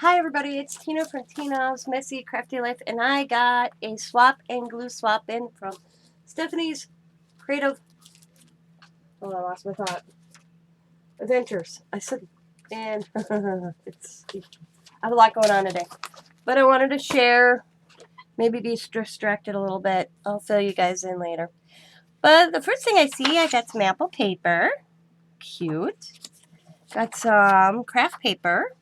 Hi everybody, it's Tina from Tina's Messy Crafty Life, and I got a swap and glue swap in from Stephanie's Creative, I lost my thought, Adventures. I said, and I have a lot going on today, but I wanted to share, maybe be distracted a little bit. I'll fill you guys in later. But the first thing I see, I got some apple paper, cute. Got some craft paper.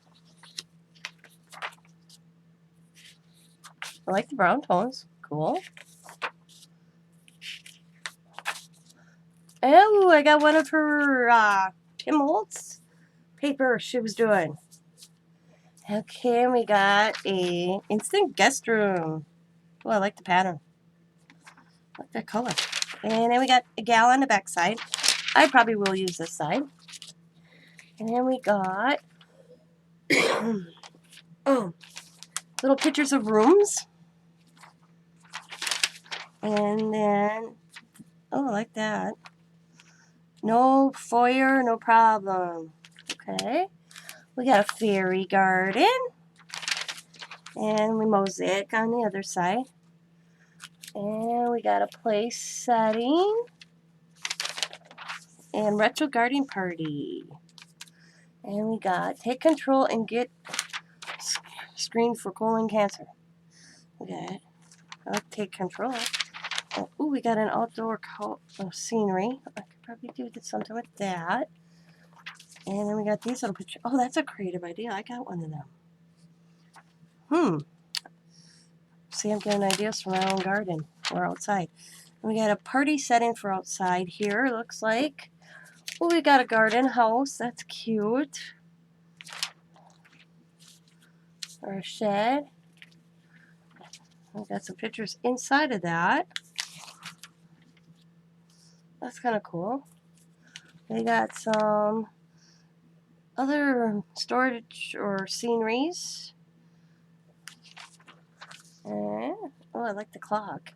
I like the brown tones, cool. Oh, I got one of her Tim Holtz paper she was doing. Okay, and we got a instant guest room. Oh, I like the pattern. I like that color. And then we got a gal on the back side. I probably will use this side. And then we got oh, little pictures of rooms. And then, oh, I like that. No foyer, no problem. Okay. We got a fairy garden. And we mosaic on the other side. And we got a place setting. And retro garden party. And we got take control and get screened for colon cancer. Okay. I'll take control. Oh, we got an outdoor scenery. I could probably do something with that. And then we got these little pictures. Oh, that's a creative idea. I got one of them. See, I'm getting ideas from my own garden or outside. And we got a party setting for outside here, looks like. Oh, we got a garden house. That's cute. Or a shed. We got some pictures inside of that. That's kind of cool. They got some other storage or sceneries. And, oh, I like the clock.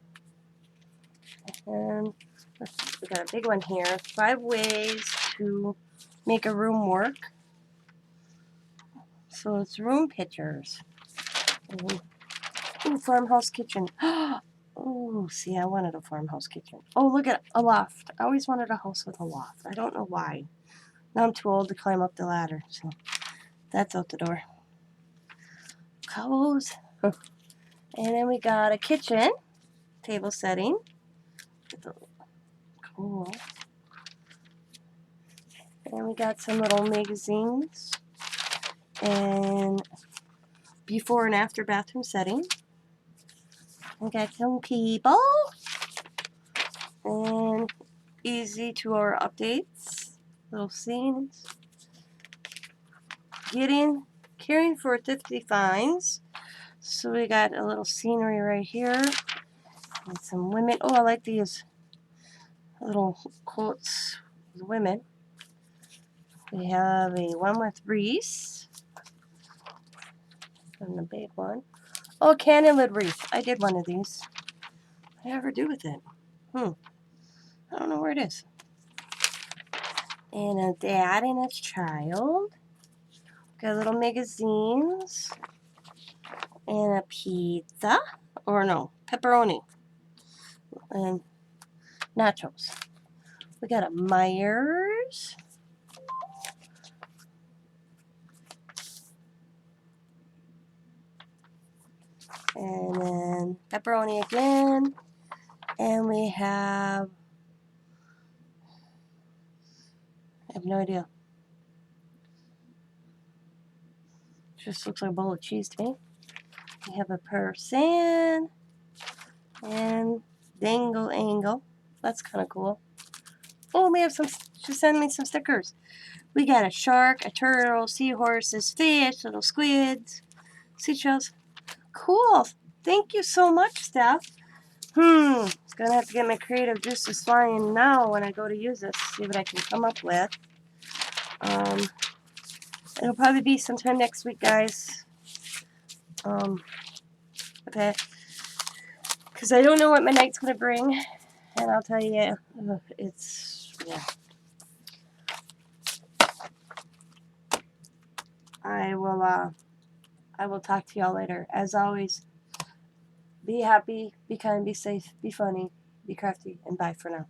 And we got a big one here. 5 ways to make a room work. So it's room pictures. Ooh, farmhouse kitchen. Oh, see, I wanted a farmhouse kitchen. Oh, look at a loft. I always wanted a house with a loft. I don't know why. Now I'm too old to climb up the ladder, so that's out the door. Clothes. And then we got a kitchen table setting. Cool. And we got some little magazines and before and after bathroom setting. We got some people and easy tour updates, little scenes. Caring for Thrifty Finds. So we got a little scenery right here and some women. Oh, I like these little quotes with women. We have a one with Reese and the big one. Oh, cannon lid wreath. I did one of these. What did I ever do with it? I don't know where it is. And a dad and his child. Got little magazines. And a pizza. Or no, pepperoni. And nachos. We got a Myers. And then pepperoni again. And we have, I have no idea. Just looks like a bowl of cheese to me. We have a person and dangle angle. That's kind of cool. Oh, we have some, she sent me some stickers. We got a shark, a turtle, seahorses, fish, little squids, seashells. Cool. Thank you so much, Steph. It's gonna have to get my creative juices flying now when I go to use this. See what I can come up with. It'll probably be sometime next week, guys. Okay. Because I don't know what my night's gonna bring, and I'll tell you, it's yeah. I I will talk to y'all later. As always, be happy, be kind, be safe, be funny, be crafty, and bye for now.